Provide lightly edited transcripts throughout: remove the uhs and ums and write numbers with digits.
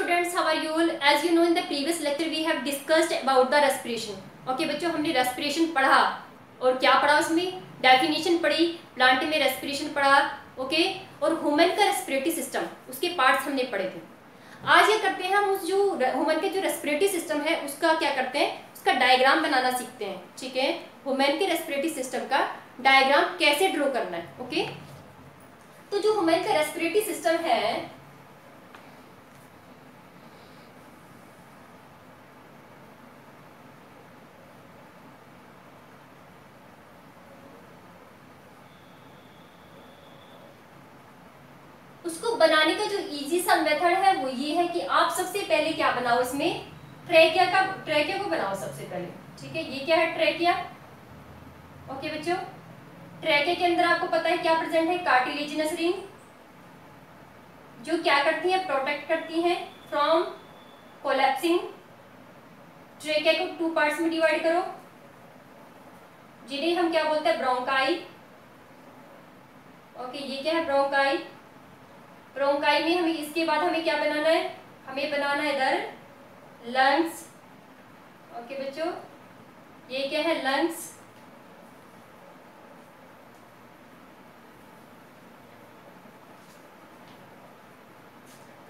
students, how are you all? As you know, in the previous lecture we have discussed about the respiration. Okay बच्चों, हमने respiration पढ़ा और क्या पढ़ा उसमें डेफिनेशन पढ़ी, प्लांट में रेस्पिरेशन पढ़ा, ओके, और ह्यूमन का रेस्पिरेटरी सिस्टम उसके पार्ट्स हमने पढ़े थे। आज ये करते हैं हम उस जो ह्यूमन के जो रेस्पिरेटरी सिस्टम है उसका क्या करते हैं, उसका डायग्राम बनाना सीखते हैं। ठीक है, ह्यूमन के रेस्पिरेटरी सिस्टम का डायग्राम कैसे ड्रॉ करना है। ओके, तो जो ह्यूमन का रेस्पिरेटरी सिस्टम है उसको बनाने का जो इजी सा मेथड है वो ये है कि आप सबसे पहले क्या बनाओ, इसमें ट्रैकिया को बनाओ सबसे पहले। ठीक है, ये क्या है ट्रैकिया। ओके बच्चों, ट्रैकिया के अंदर आपको पता है क्या प्रेजेंट है, कार्टिलेजिनस रिंग, जो क्या करती है, प्रोटेक्ट करती है फ्रॉम कोलैप्सिंग। ट्रैकिया को टू पार्ट्स में डिवाइड करो, जिन्हें हम क्या बोलते हैं, ब्रोंकाई। ओके, ये क्या है, ब्रोंकाई। ब्रोंकाई में हमें इसके बाद हमें क्या बनाना है, हमें बनाना है इधर लंग्स। ओके बच्चों, ये क्या है, लंग्स।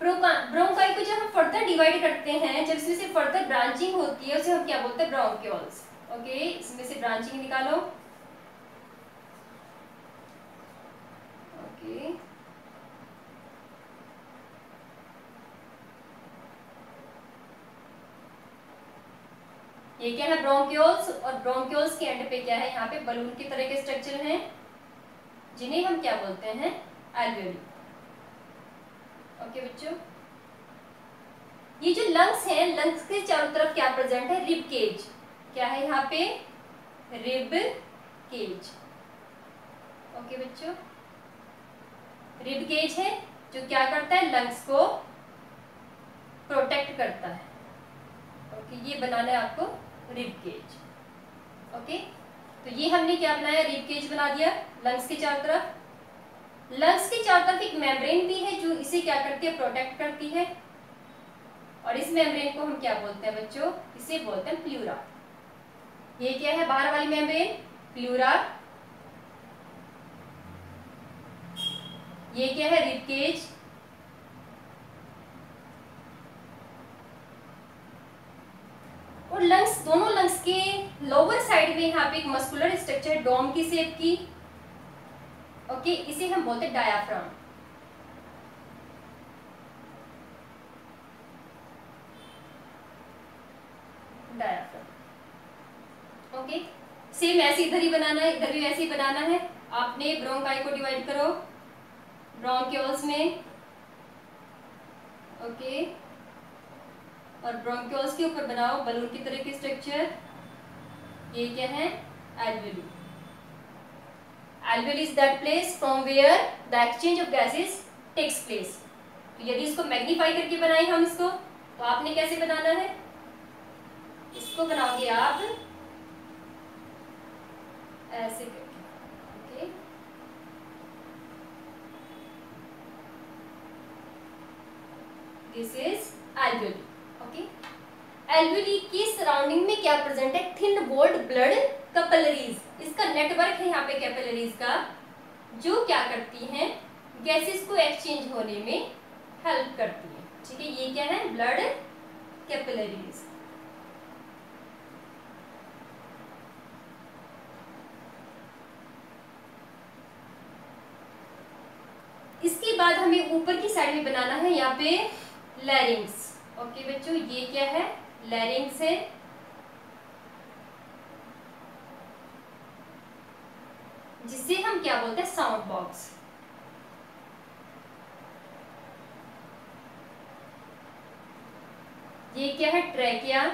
ब्रोंकाई को जब हम फर्दर डिवाइड करते हैं, जब इसमें से फर्दर ब्रांचिंग होती है उसे हम क्या बोलते हैं, ब्रोंक्यूल्स। ओके, इसमें से ब्रांचिंग निकालो। ओके, ये क्या है, ब्रोंक्यूल्स, और ब्रोंक्यूल्स के एंड पे क्या है, यहाँ पे बलून की तरह के स्ट्रक्चर हैं, जिन्हें हम क्या बोलते हैं, एल्वेओली। ओके बच्चों, ये जो लंग्स हैं, लंग्स के चारों तरफ क्या प्रेजेंट है, रिब केज। क्या है यहाँ पे, रिब केज। ओके बच्चों, रिब केज है जो क्या करता है, लंग्स को प्रोटेक्ट करता है। ओके, ये बनाना है आपको रिब केज। ओके, तो ये हमने क्या बनाया, रिब केज बना दिया लंग्स के चारों तरफ। लंग्स के चारों तरफ एक मेम्ब्रेन भी है जो इसे क्या करती है, प्रोटेक्ट करती है, और इस मेम्ब्रेन को हम क्या बोलते हैं बच्चों, इसे बोलते हैं प्लूरा। ये क्या है, बाहर वाली मेम्ब्रेन, प्लूरा। ये क्या है, रिब केज। और लंग्स, दोनों लंग्स के लोअर साइड में यहाँ पे एक मस्कुलर स्ट्रक्चर है डोम की शेप की। ओके, इसे हम बोलते हैं डायाफ्राम। डायाफ्राम। ओके, सेम ऐसे इधर ही बनाना है, इधर भी वैसे ही बनाना है। आपने ब्रोंकाई को डिवाइड करो ब्रोंक्यूल्स में। ओके, और ब्रोंक्यूल्स के ऊपर बनाओ बलून की तरह की स्ट्रक्चर। ये क्या है, alveoli. Alveoli is that place from where the exchange of gases takes place. तो यदि इसको मैग्नीफाई करके बनाए हम इसको, तो आपने कैसे बनाना है, इसको बनाओगे आप ऐसे करके। Okay, this is alveoli. Okay, alveoli की सराउंडिंग में क्या प्रेजेंट है, थिन वॉल्ड ब्लड कैपिलरीज। इसका नेटवर्क है यहाँ पे कैपिलरीज का, जो क्या करती हैं, गैसेस को एक्सचेंज होने में हेल्प करती है। ठीक है, ये क्या है, ब्लड कैपिलरीज। इसके बाद हमें ऊपर की साइड में बनाना है यहाँ पे लैरिंग्स। ओके बच्चों, ये क्या है, लैरिंग्स है, जिसे हम क्या बोलते हैं, साउंड बॉक्स। ये क्या है, ट्रैकिया।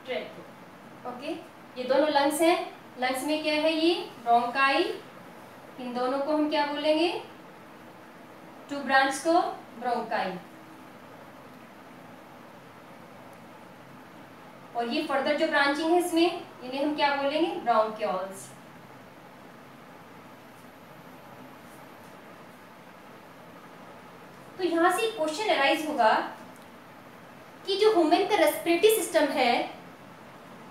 ट्रैकिया। ओके, ये दोनों लंग्स हैं। लंग्स में क्या है, ये ब्रोंकाई। इन दोनों को हम क्या बोलेंगे, टू ब्रांच को ब्रोंकाई। और ये फर्दर जो ब्रांचिंग है इसमें, इन्हें हम क्या बोलेंगे, ब्रोंक्यूल्स। तो यहाँ से क्वेश्चन अराइज होगा कि जो ह्यूमन का रेस्पिरेटरी सिस्टम है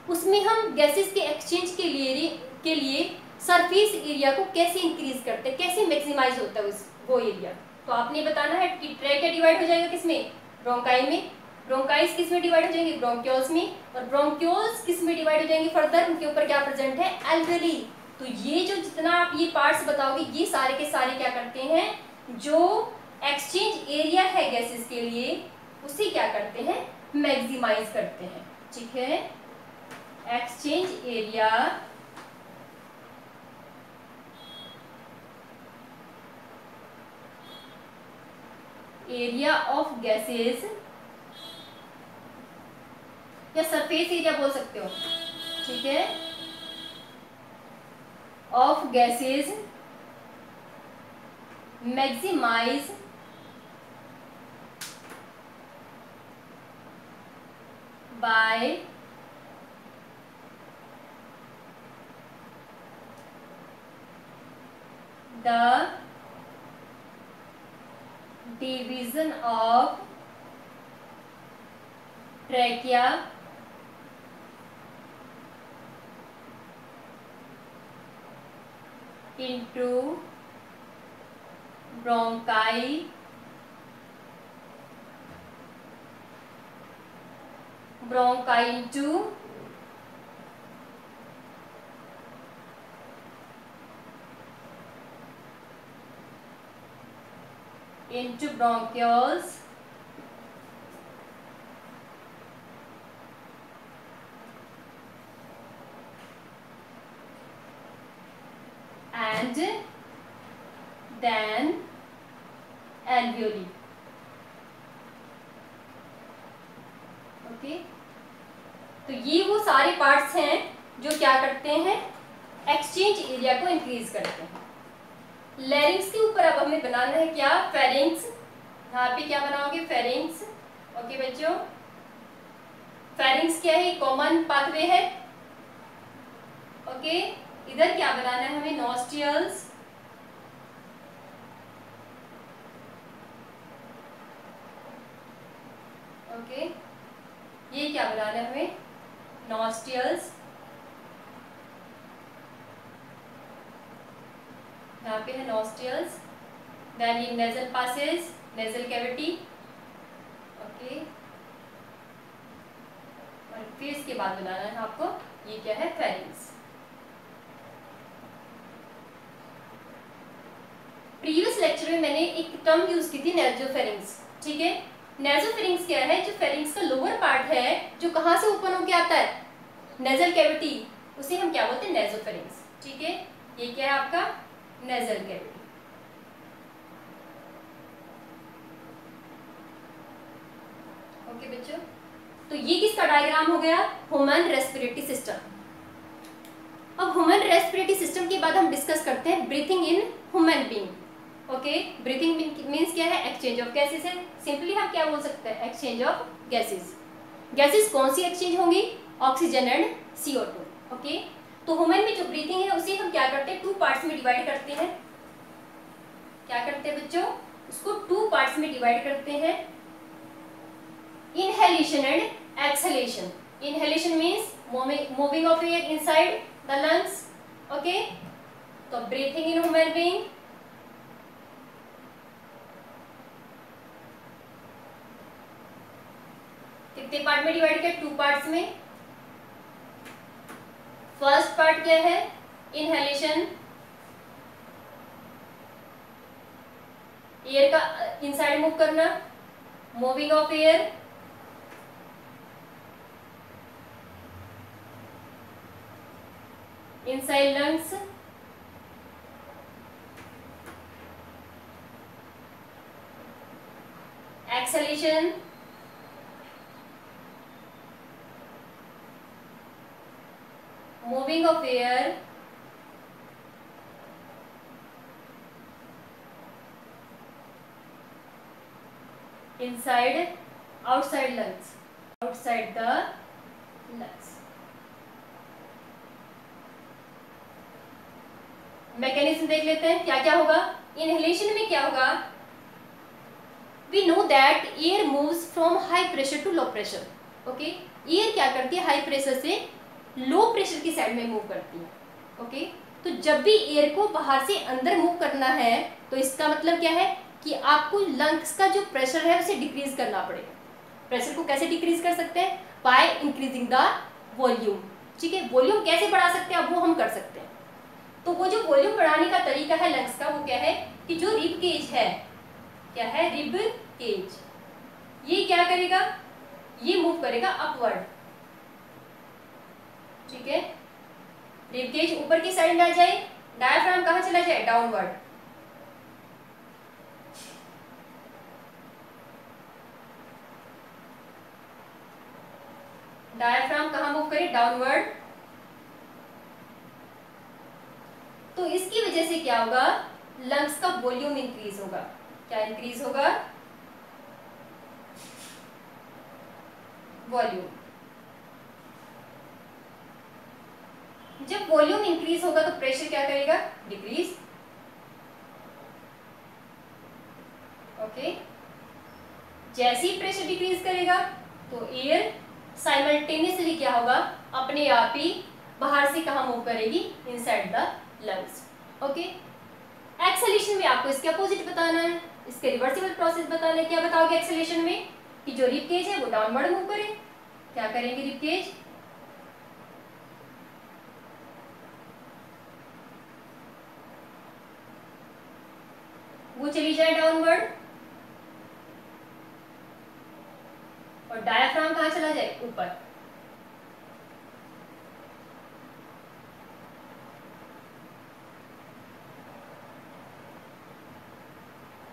उसमें हम गैसेस के एक्सचेंज के लिए सरफेस एरिया को कैसे इंक्रीज करते हैं, कैसे मैक्सिमाइज होता है वो एरिया। तो आपने बताना है कि ट्रैकिया डिवाइड हो जाएगा किसमें, ब्रोंकाई में, ब्रोंकाइस किस में डिवाइड हो जाएंगे, ब्रोंक्योल्स में, और ब्रोंक्योल्स किस में डिवाइड हो जाएंगे फर्दर, उनके ऊपर क्या प्रेजेंट है, एल्वेली। तो ये जो जितना आप ये पार्ट्स बताओगे ये सारे के सारे क्या करते हैं, जो एक्सचेंज एरिया है गैसेस के लिए उसे क्या करते हैं, मैक्सिमाइज करते हैं। ठीक है, एक्सचेंज एरिया ऑफ गैसेस या सरफेस एरिया बोल सकते हो, ठीक है, of gases maximise by the division of trachea into bronchi into bronchioles and then alveoli। Okay, तो ये वो सारे पार्ट्स हैं जो क्या करते हैं, एक्सचेंज एरिया को इंक्रीज करते हैं। लैरिंग्स के ऊपर अब हमें बनाना है क्या, फेरिंग्स। यहाँ पे क्या बनाओगे, फेरिंग्स। ओके बच्चों, फेरिंग्स क्या है, कॉमन पाथवे है। ओके, इधर क्या बनाना है हमें, नॉस्ट्रियल्स। ओके, ये क्या बनाना है हमें, नॉस्ट्रियल्स। यहाँ पे है नॉस्ट्रियल्स, देन ये nasal passage, nasal cavity. Okay, और फिर इसके बाद बनाना है आपको ये क्या है, फेरिंग्स। प्रीवियस लेक्चर में मैंने एक टर्म यूज की थी, नेजोफेरिंग्स। ठीक है, नेजोफेरिंग्स क्या है, जो फेरिंग्स का लोअर पार्ट है जो कहाँ से ओपन होके आता है, नेजल कैविटी, उसे हम क्या बोलते हैं, नेजोफेरिंग्स। ठीक है, ये क्या है आपका, नेजल कैविटी। ओके बच्चों, तो ये किसका डायग्राम हो गया, ह्यूमन रेस्पिरेटरी सिस्टम। अब ह्यूमन रेस्पिरेटरी सिस्टम के बाद हम डिस्कस करते हैं breathing in human being. Okay, breathing means क्या है, एक्सचेंज ऑफ गैसेस है। सिंपली हम क्या बोल सकते हैं, एक्सचेंज ऑफ गैसेस। गैसेस कौन सी एक्सचेंज होंगी, ऑक्सीजन एंड CO2। ओके, तो ह्यूमन में जो ब्रीथिंग है उसे हम क्या करते हैं, 2 पार्ट्स में डिवाइड करते हैं। क्या करते हैं बच्चों, उसको 2 पार्ट्स में डिवाइड करते हैं, inhalation and exhalation. Inhalation means moving of air inside the lungs. Okay, तो ब्रीथिंग इन ह्यूमन बीइंग, कितने पार्ट में डिवाइड किया, 2 पार्ट्स में। फर्स्ट पार्ट क्या है, इनहेलेशन, एयर का इनसाइड मूव करना, moving of air, inside lungs, exhalation, moving of air, inside, outside lungs, outside the lungs। Mechanism देख लेते हैं क्या क्या होगा। इनहेलेशन में क्या होगा, we know that air moves from high pressure to low pressure. Okay, air क्या करती है, हाई प्रेशर से लो प्रेशर की साइड में मूव करती है। ओके, तो जब भी एयर को बाहर से अंदर मूव करना है तो इसका मतलब क्या है कि आपको लंग्स का जो प्रेशर है उसे डिक्रीज करना पड़ेगा। प्रेशर को कैसे डिक्रीज कर सकते हैं, बाय इंक्रीजिंग द वॉल्यूम। ठीक है, वॉल्यूम कैसे बढ़ा सकते हैं, अब वो हम कर सकते हैं। तो वो जो वॉल्यूम बढ़ाने का तरीका है लंग्स का, वो क्या है कि जो रिब केज है, क्या है, रिब केज, ये क्या करेगा, ये मूव करेगा अपवर्ड। ठीक है, रिब केज ऊपर की साइड में आ जाए, डायफ्राम कहां चला जाए, डाउनवर्ड। डायफ्राम कहां मूव करे, डाउनवर्ड। तो इसकी वजह से क्या होगा, लंग्स का वॉल्यूम इंक्रीज होगा। क्या इंक्रीज होगा, वॉल्यूम। जब वॉल्यूम इंक्रीज होगा तो प्रेशर क्या करेगा, डिक्रीज। ओके, जैसे ही प्रेशर डिक्रीज करेगा तो एयर साइमल्टेनियसली क्या होगा, अपने आप ही बाहर से कहां मूव करेगी, inside the lungs. Okay, acceleration में आपको इसके अपोजिट बताना है, इसके रिवर्सिबल प्रोसेस बताना है। क्या बताओगे एक्सेलेरेशन में, कि जो रिब केज है वो डाउनवर्ड मूव करे। क्या करेंगे, रिब केज वो चली जाए डाउनवर्ड, और डायफ्राम कहां चला जाए, ऊपर।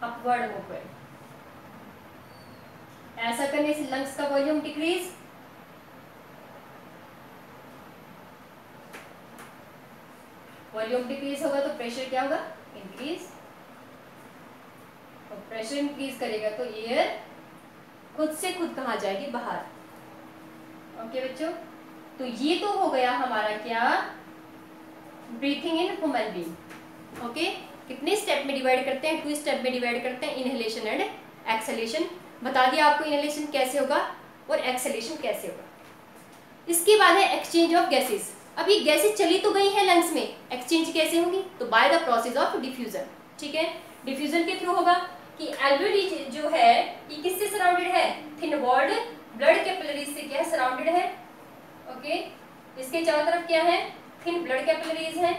अपवर्ड मूव करे। ऐसा करने से लंग्स का वॉल्यूम डिक्रीज, वॉल्यूम डिक्रीज होगा तो प्रेशर क्या होगा, इंक्रीज। और प्रेशर इंक्रीज करेगा तो एयर खुद से खुद कहां जाएगी, बाहर। ओके बच्चों, तो ये तो हो गया हमारा क्या, breathing in human being. Okay, कितने स्टेप में डिवाइड करते हैं, 2 स्टेप में डिवाइड करते हैं, इनहेलेशन एंड एक्सहेलेशन। बता दिया आपको इनहेलेशन कैसे होगा और एक्सहेलेशन कैसे होगा। इसके बाद है एक्सचेंज ऑफ गैसेस। अब ये गैसेस चली तो गई है लंग्स में, एक्सचेंज कैसे होगी, तो by the process of diffusion. ठीक है, डिफ्यूजन के थ्रू होगा कि एल्वेओली जो है ये किससे सराउंडेड है, थिन वॉल्ड ब्लड कैपिलरीज से क्या है, सराउंडेड है। ओके, इसके चारों तरफ क्या है, थिन ब्लड कैपिलरीज है।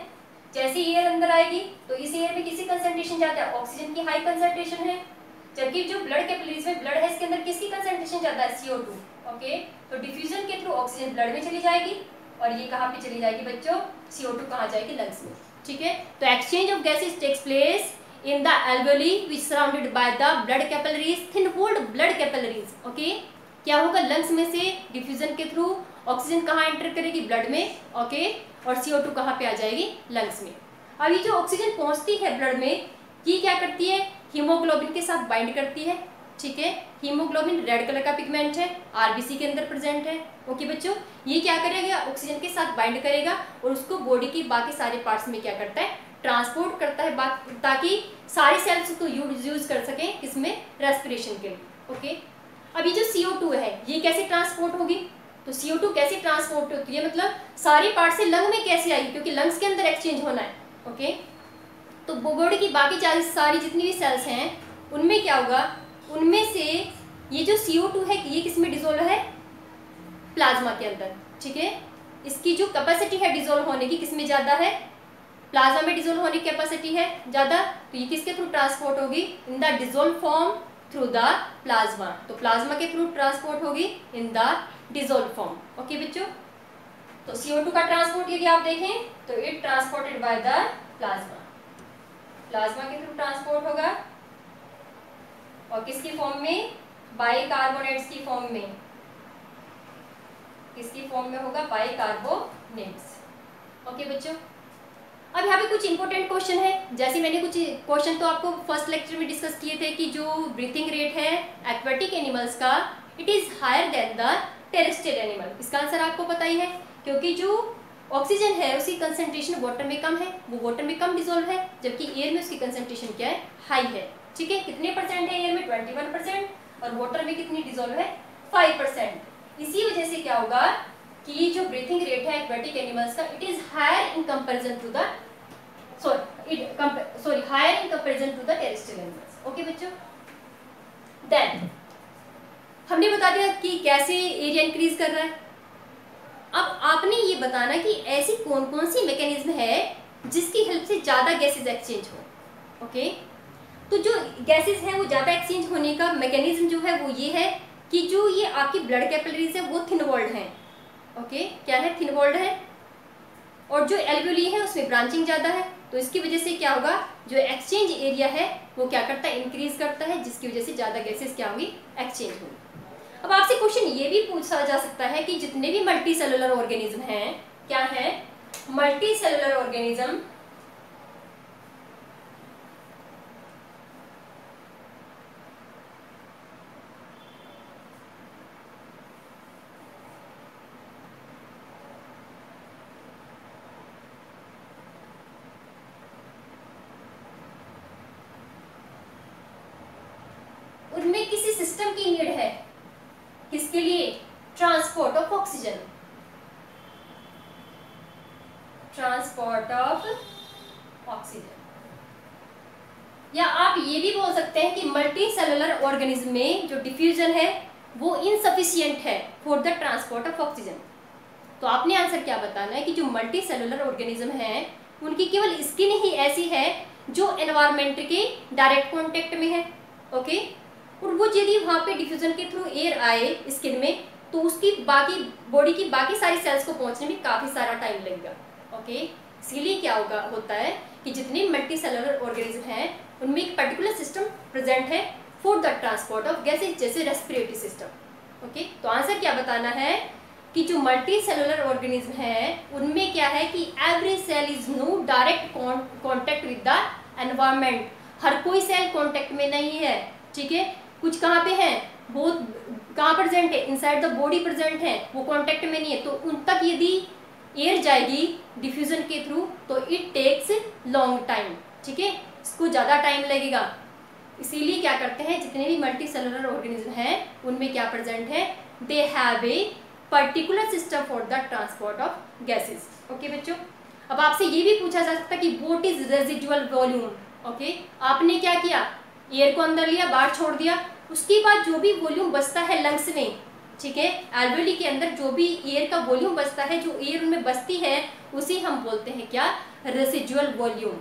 जैसे एयर अंदर आएगी तो इस एयर में किसी कंसंट्रेशन ज्यादा है, ऑक्सीजन की हाई कंसंट्रेशन है, जबकि जो ब्लड कैपिलरीज में ब्लड है इसके अंदर किसकी कंसंट्रेशन ज्यादा है, CO2। ओके, तो डिफ्यूजन के थ्रू ऑक्सीजन ब्लड में चली जाएगी और ये कहां पे चली जाएगी बच्चों, CO2 कहां जाएगी, लंग्स में। ठीक है, तो exchange of gases takes place in the alveoli which surrounded by the blood capillaries, thin walled blood capillaries। Okay, क्या होगा, लंग्स में से डिफ्यूजन के थ्रू ऑक्सीजन कहाँ एंटर करेगी, ब्लड में। ओके, और CO2 कहाँ पे आ जाएगी, लंग्स में। अब ये जो ऑक्सीजन पहुंचती है ब्लड में, ये क्या करती है, हीमोग्लोबिन के साथ बाइंड करती है। ठीक है, हीमोग्लोबिन रेड कलर का पिगमेंट है, RBC के अंदर प्रेजेंट है। ओके बच्चों, ये क्या करेगा, ऑक्सीजन के साथ बाइंड करेगा और उसको बॉडी की बाकी सारे पार्ट्स में क्या करता है, ट्रांसपोर्ट करता है, ताकि सारे सेल्स को यूज कर सकें किसमें, रेस्पिरेशन के लिए। ओके, अब ये जो CO2 है ये कैसे ट्रांसपोर्ट होगी, तो CO2 कैसे ट्रांसपोर्ट होती है, मतलब सारी पार्ट से लंग में कैसे आई, क्योंकि लंग्स के अंदर एक्सचेंज होना है। ओके, तो बॉडी की बाकी सारी जितनी भी सेल्स हैं उनमें क्या होगा, उनमें से ये जो CO2 है ये किसमें डिजोल्व है, प्लाज्मा के अंदर। ठीक है, इसकी जो कैपेसिटी है डिजोल्व होने की किसमें ज्यादा है, प्लाज्मा में डिजोल्व होने की कैपेसिटी है ज्यादा, तो ये किसके थ्रू ट्रांसपोर्ट होगी, in the dissolve form through the plasma. तो प्लाज्मा के थ्रू ट्रांसपोर्ट होगी in the dissolve form. Okay बच्चों, तो CO2 का ट्रांसपोर्ट यदि आप देखें तो it transported by the plasma, plasma के थ्रू ट्रांसपोर्ट होगा। और किसकी फॉर्म में, बाइकार्बोनेट्स की फॉर्म में, किसकी फॉर्म में होगा, बाइकार्बोनेट्स। ओके बच्चों, अब यहाँ पे कुछ इंपॉर्टेंट क्वेश्चन है। जैसे मैंने कुछ क्वेश्चन तो आपको फर्स्ट लेक्चर में डिस्कस किए थे कि जो ब्रीथिंग रेट है एक्वेटिक एनिमल्स का, it is higher than the terrestrial animal. इसका आंसर आपको पता ही है, क्योंकि जो ऑक्सीजन है उसकी कंसंट्रेशन वाटर में कम है, वो वाटर में कम डिजोल्व है, जबकि एयर में उसकी कंसंट्रेशन क्या है, हाई है। ठीक है, कितने परसेंट है एयर में? 21%, और वाटर में कितनी डिजोल्व है? 5%। इसी वजह से क्या होगा कि जो ब्रीथिंग रेट है एक्वेटिक एनिमल्स का, it is higher in comparison to the higher in comparison to the terrestrial animals. Okay बच्चों, देन हमने बता दिया कि कैसे एरिया इंक्रीज कर रहा है। अब आपने ये बताना कि ऐसी कौन कौन सी मैकेनिज्म है जिसकी हेल्प से ज्यादा गैसेज एक्सचेंज हो। ओके, तो जो गैसेज है वो ज्यादा एक्सचेंज होने का मैकेनिज्म जो है वो ये है कि जो ये आपकी ब्लड कैपिलरीज है वो थिन वॉल्ड है। ओके, क्या है? थिन वॉल्ड है, और जो एल्वियोली है उसमें ब्रांचिंग ज्यादा है, तो इसकी वजह से क्या होगा, जो एक्सचेंज एरिया है वो क्या करता है? इंक्रीज करता है, जिसकी वजह से ज्यादा गैसेज क्या होंगी? एक्सचेंज होंगी। अब आपसे क्वेश्चन ये भी पूछा जा सकता है कि जितने भी मल्टी सेलुलर ऑर्गेनिज्म हैं, क्या है? मल्टी सेलुलर ऑर्गेनिज्म उनमें किसी सिस्टम की नीड है, किसके लिए? Transport of oxygen, transport of oxygen. या आप ये भी बोल सकते हैं कि मल्टी सेलुलर ऑर्गेनिज्म में जो डिफ्यूजन है वो इनसफिशिएंट है for the transport of oxygen. तो आपने आंसर क्या बताना है कि जो मल्टी सेलुलर ऑर्गेनिज्म है उनकी केवल स्किन ही ऐसी है जो एनवायरमेंट के डायरेक्ट कांटेक्ट में है। ओके, और वो यदि वहाँ पे डिफ्यूजन के थ्रू एयर आए स्किन में तो उसकी बाकी बॉडी की बाकी सारी सेल्स को पहुंचने में काफी सारा टाइम लगेगा। ओके, इसीलिए क्या होता है कि जितने मल्टी सेलुलर ऑर्गेनिज्म हैं उनमें एक पर्टिकुलर सिस्टम प्रेजेंट है for the transport of gases, जैसे रेस्पिरेटरी सिस्टम। ओके, तो आंसर क्या बताना है कि जो मल्टी सेलुलर ऑर्गेनिज्म है उनमें क्या है कि every cell is no direct contact with the environment. हर कोई सेल कॉन्टेक्ट में नहीं है, ठीक है, कुछ कहाँ पे हैं, बहुत कहाँ प्रेजेंट है, इनसाइड द बॉडी प्रेजेंट है, वो कॉन्टेक्ट में नहीं है। तो उन तक यदि एयर जाएगी डिफ्यूजन के थ्रू तो इट टेक्स लॉन्ग टाइम, ठीक है, इसको ज़्यादा टाइम लगेगा। इसीलिए क्या करते हैं, जितने भी मल्टी सेलुलर ऑर्गेनिज्म हैं उनमें क्या प्रेजेंट है, they have a particular system for the transport of gases. Okay बच्चों, अब आपसे ये भी पूछा जा सकता है कि what is residual volume. Okay, आपने क्या किया, एयर को अंदर लिया, बाहर छोड़ दिया, उसके बाद जो भी वॉल्यूम बचता है लंग्स में, ठीक है, एल्वेओली के अंदर जो भी एयर का वॉल्यूम बचता है, जो एयर उनमें बचती है, उसे हम बोलते हैं क्या, रेसिडुअल वॉल्यूम।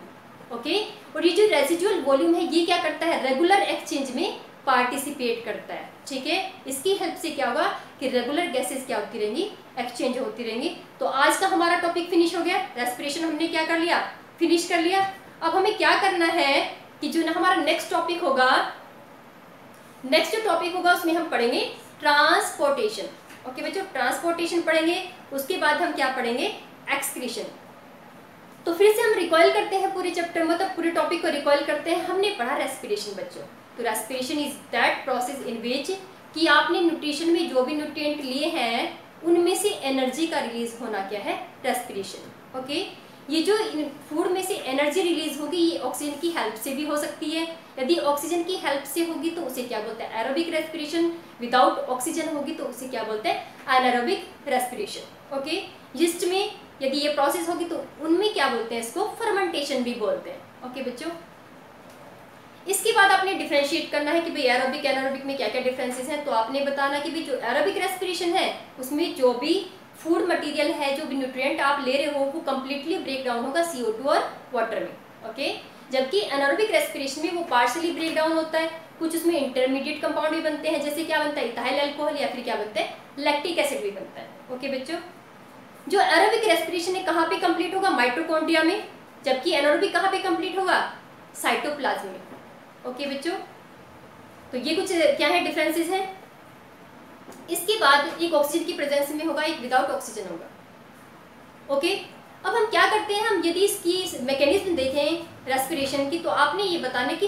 ओके, और ये जो रेसिडुअल वॉल्यूम है ये क्या करता है, रेगुलर एक्सचेंज में पार्टिसिपेट करता है, ठीक है। इसकी हेल्प से क्या होगा कि रेगुलर गैसेस क्या होती रहेंगी, एक्सचेंज होती रहेंगी। तो आज का हमारा टॉपिक फिनिश हो गया, रेस्पिरेशन हमने क्या कर लिया, फिनिश कर लिया। अब हमें क्या करना है कि जो ना हमारा नेक्स्ट टॉपिक होगा उसमें हम पढ़ेंगे ट्रांसपोर्टेशन। ओके बच्चों, ट्रांसपोर्टेशन पढ़ेंगे, उसके बाद हम क्या पढ़ेंगे, एक्सक्रीशन। तो फिर से हम रिकॉइल करते हैं पूरे चैप्टर, मतलब पूरे टॉपिक को रिकॉइल करते हैं। हमने पढ़ा रेस्पिरेशन बच्चों, तो respiration is that process in which कि आपने न्यूट्रिशन में जो भी न्यूट्रिएंट लिए हैं उनमें से एनर्जी का रिलीज होना क्या है, रेस्पिरेशन। ओके, ये जो फूड में से एनर्जी रिलीज होगी ये ऑक्सीजन की हेल्प से भी हो सकती है। यदि ऑक्सीजन की हेल्प से होगी तो उसे क्या बोलते हैं, एरोबिक रेस्पिरेशन। विदाउट ऑक्सीजन होगी तो उसे क्या बोलते हैं, एनारोबिक रेस्पिरेशन। ओके, यीस्ट में यदि ये प्रोसेस होगी तो उनमें क्या बोलते हैं, इसको फर्मेंटेशन भी बोलते हैं। ओके बच्चों, इसके बाद आपने डिफरेंशिएट करना है कि भाई एरोबिक एनारोबिक में क्या क्या डिफरेंसेस हैं। तो आपने बताना कि भाई जो एरोबिक रेस्पिरेशन है उसमें जो भी फूड मटेरियल है, जो भी न्यूट्रिएंट आप ले रहे हो वो कंप्लीटली ब्रेक डाउन होगा CO2 और वाटर में। ओके, जबकि एनारोबिक रेस्पिरेशन में वो पार्शियली ब्रेक डाउन होता है, कुछ उसमें इंटरमीडिएट कंपाउंड भी बनते हैं, जैसे क्या बनता है, इथाइल अल्कोहल, या फिर क्या बनता है, लैक्टिक एसिड भी बनता है। ओके बच्चों, जो एरोबिक रेस्पिरेशन है कहाँ पे कंप्लीट होगा, माइटोकॉन्ड्रिया में, जबकि एनारोबिक कहाँ पे कंप्लीट होगा, साइटोप्लाज्म में। ओके बच्चों, तो ये कुछ क्या है डिफरेंसेस हैं। इसके बाद एक ऑक्सीजन की प्रेजेंस में होगा, एक विदाउट ऑक्सीजन होगा। ओके, अब हम क्या करते हैं, हम यदि इसकी मैकेनिज्म देखें रेस्पिरेशन की, तो आपने ये बताना कि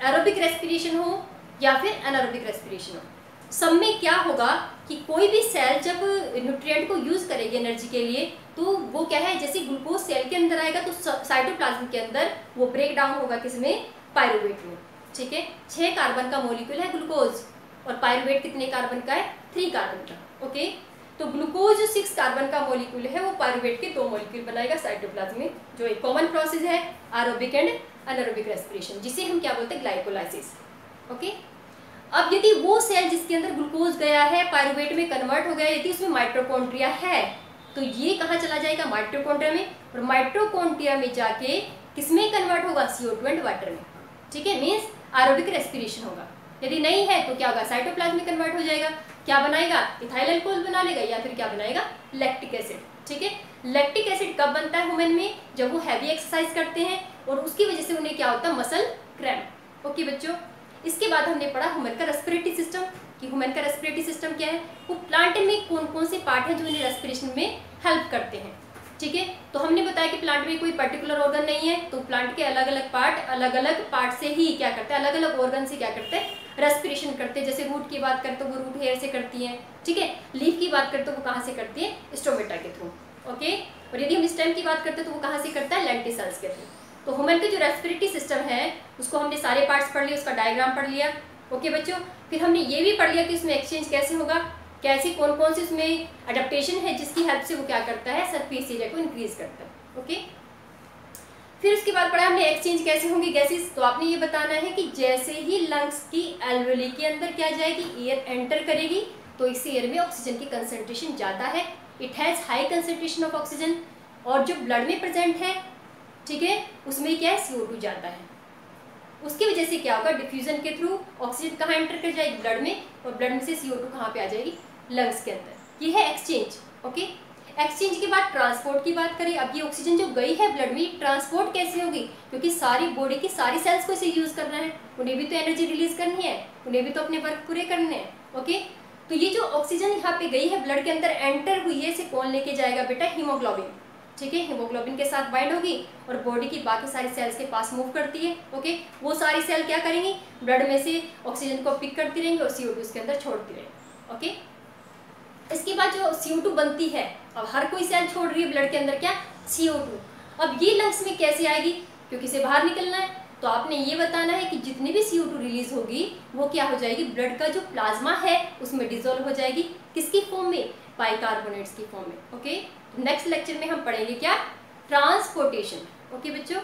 एरोबिक रेस्पिरेशन हो या फिर एनारोबिक रेस्पिरेशन हो, सब में क्या होगा कि कोई भी सेल जब न्यूट्रिएंट को यूज करेगी एनर्जी के लिए तो वो क्या है, जैसे ग्लूकोज सेल के अंदर आएगा तो साइटोप्लाज्म के अंदर वो ब्रेक डाउन होगा किसमें, पायरुवेट में। ठीक है। 6 कार्बन का मॉलिक्यूल है ग्लूकोज, और पायरुवेट कितने कार्बन का है? 3 कार्बन का। ओके, तो ग्लूकोज जो 6 कार्बन का मॉलिक्यूल है वो पायरुवेट के 2 मॉलिक्यूल बनाएगा साइटोप्लाज्म में, जो एक कॉमन प्रोसेस है एरोबिक एंड अनएरोबिक रेस्पिरेशन, जिसे हम क्या बोलते हैं? ग्लाइकोलाइसिस। ओके, अब यदि वो सेल जिसके अंदर ग्लूकोज गया है पायरुवेट में कन्वर्ट हो गया, यदि उसमें माइटोकॉन्ड्रिया है, तो ये कहाँ चला जाएगा? माइटोकॉन्ड्रिया में, और माइटोकॉन्ड्रिया में जाके किसमें कन्वर्ट होगा? CO2 एंड वाटर में। ठीक है, मीन्स एरोबिक रेस्पिरेशन होगा। यदि नहीं है तो क्या होगा? साइटोप्लाज्म में कन्वर्ट हो जाएगा। क्या बनाएगा? इथाइल अल्कोहल बना लेगा, या फिर क्या बनाएगा? Lactic acid. ठीक है, लैक्टिक एसिड कब बनता है ह्यूमन में? जब वो हैवी एक्सरसाइज करते हैं और उसकी वजह से उन्हें क्या होता है? Muscle cramp. ओके बच्चों, इसके बाद हमने पढ़ा ह्यूमन का रेस्पिरेटरी सिस्टम, कि ह्यूमन का रेस्पिरेटरी सिस्टम क्या है, वो प्लांट में कौन कौन से पार्ट हैं जो इन्हें रेस्पिरेशन में हेल्प करते हैं। ठीक है, तो हमने बताया कि प्लांट में कोई पर्टिकुलर ऑर्गन नहीं है, तो प्लांट के अलग अलग पार्ट से ही क्या करते हैं? अलग अलग ऑर्गन से क्या करते हैं? रेस्पिरेशन करते हैं। जैसे रूट की बात करते हो वो रूट हेयर से करती है। ठीक है, लीफ की बात करते हो वो कहाँ से करती है? स्टोमेटा के थ्रू। ओके, और यदि हम स्टेम की बात करते हैं तो वो कहाँ से करता है? लेंटिसेल्स के थ्रू। तो ह्यूमन का जो रेस्पिरेटरी सिस्टम है उसको हमने सारे पार्ट्स पढ़ लिए, उसका डायग्राम पढ़ लिया। ओके बच्चों, फिर हमने ये भी पढ़ लिया कि उसमें एक्सचेंज कैसे होगा, कैसे कौन कौन से उसमें अडेप्टेशन है जिसकी हेल्प से वो क्या करता है? सरफेस एरिया को इंक्रीज करता है। ओके, फिर उसके बाद पढ़ा हमने एक्सचेंज कैसे होंगे गैसेस। तो आपने ये बताना है कि जैसे ही लंग्स की एल्वेली के अंदर क्या जाएगी? एयर एंटर करेगी, तो इस एयर में ऑक्सीजन की कंसंट्रेशन ज़्यादा है, it has high concentration of oxygen, और जो ब्लड में प्रेजेंट है, ठीक है, उसमें क्या है? CO2 ज़्यादा है। उसकी वजह से क्या होगा? डिफ्यूजन के थ्रू ऑक्सीजन कहाँ एंटर कर जाएगी? ब्लड में, और ब्लड में से CO2 कहाँ पे आ जाएगी? लंग्स के अंदर। ये है एक्सचेंज। ओके, एक्सचेंज के बाद ट्रांसपोर्ट की बात करें। अब ये ऑक्सीजन जो गई है ब्लड में, ट्रांसपोर्ट कैसे होगी? क्योंकि सारी बॉडी की सारी सेल्स को इसे यूज करना है, उन्हें भी तो एनर्जी रिलीज करनी है, उन्हें भी तो अपने वर्क पूरे करने हैं। ओके, तो ये जो ऑक्सीजन यहाँ पे गई है ब्लड के अंदर एंटर हुई है, इसे कौन लेके जाएगा बेटा? हीमोग्लोबिन। ठीक है, हीमोग्लोबिन के साथ बाइंड होगी और बॉडी की बाकी सारी सेल्स के पास मूव करती है। ओके, वो सारी सेल क्या करेंगी? ब्लड में से ऑक्सीजन को पिक करती रहेंगी और CO2 उसके अंदर छोड़ती रहेंगी। ओके, इसके बाद जो CO2 बनती है, अब हर कोई सेल छोड़ रही है ब्लड के अंदर क्या? CO2। अब ये लंग्स में कैसे आएगी? क्योंकि इसे बाहर निकलना है, तो आपने ये बताना है कि जितनी भी CO2 रिलीज होगी वो क्या हो जाएगी? ब्लड का जो प्लाज्मा है उसमें डिसॉल्व हो जाएगी। किसकी फॉर्म में? बाइकार्बोनेट्स की फॉर्म में। ओके, नेक्स्ट लेक्चर में हम पढ़ेंगे क्या? ट्रांसपोर्टेशन। ओके बच्चों।